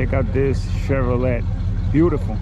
Check out this Chevrolet. Beautiful.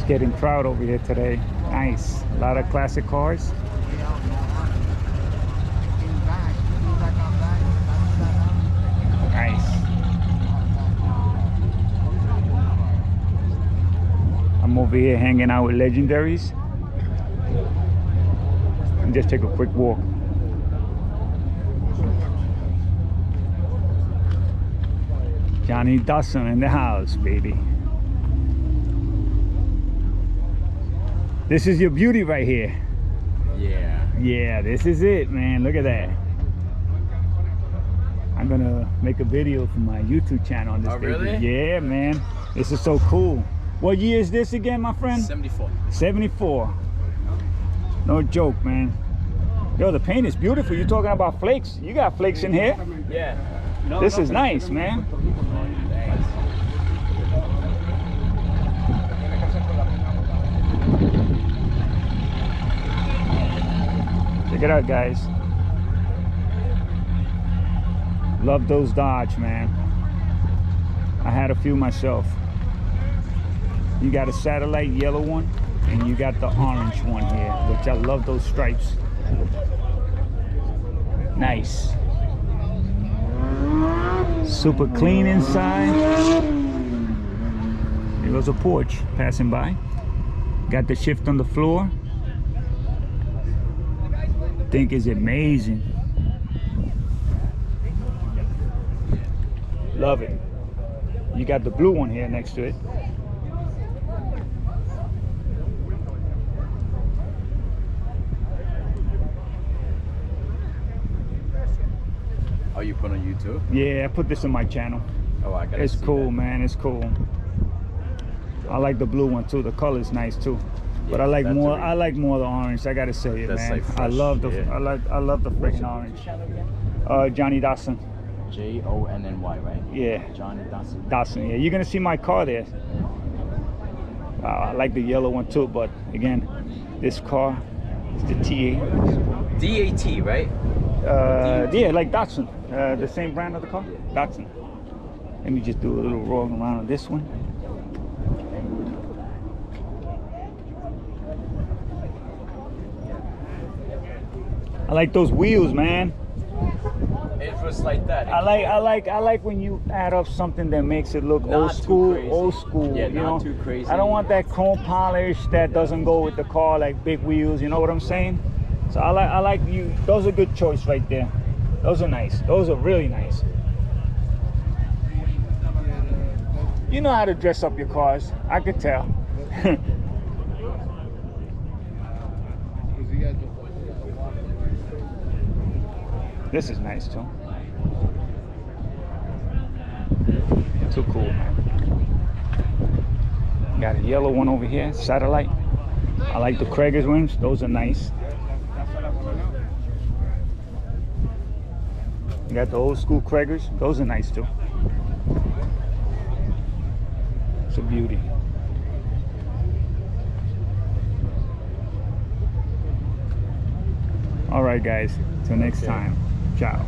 Getting crowd over here today. Nice. A lot of classic cars. Nice. I'm over here hanging out with legendaries. And just take a quick walk. Johnny Dawson in the house, baby. This is your beauty right here. Yeah. Yeah, this is it, man. Look at that. I'm gonna make a video for my YouTube channel on this. Oh, baby. really? Yeah, man. This is so cool. What year is this again, my friend? 74. 74. No joke, man. Yo, the paint is beautiful. You're talking about flakes. You got flakes in here. Yeah. This is nice, man. Check it out, guys. Love those Dodge, man. I had a few myself. You got a satellite yellow one, and you got the orange one here, which I love those stripes. Nice. Super clean inside. There goes a porch passing by. Got the shift on the floor. Think is amazing. Love it. You got the blue one here next to it. Oh, you put on YouTube? Yeah, I put this on my channel. Oh, I gotta It's see cool, that. man. It's cool. I like the blue one too. The color's nice too. But Yeah, I like that's more. a- I like more the orange. I gotta say it, That's man. like I fresh, love the. yeah. I love the freaking orange. Johnny Dawson. Jonny, right? Yeah, Johnny Dawson. Dawson. Yeah, you're gonna see my car there. I like the yellow one too. But again, this car is the TA. DAT, right? Yeah, like Datsun. The same brand of the car. Datsun. Let me just do a little roll around on this one. I like those wheels, man. It was like that. I like when you add up something that makes it look Not old too school, crazy. old school. Yeah, you not know? too crazy. I don't want that chrome polish that doesn't go with the car, like big wheels. You know what I'm saying? So I like you. Those are good choice right there. Those are nice. Those are really nice. You know how to dress up your cars. I could tell. This is nice too. Too cool, man. Got a yellow one over here, satellite. I like the Krager's rims. Those are nice. You got the old school Krager's. Those are nice too. It's a beauty. All right, guys. Till next time. Ciao.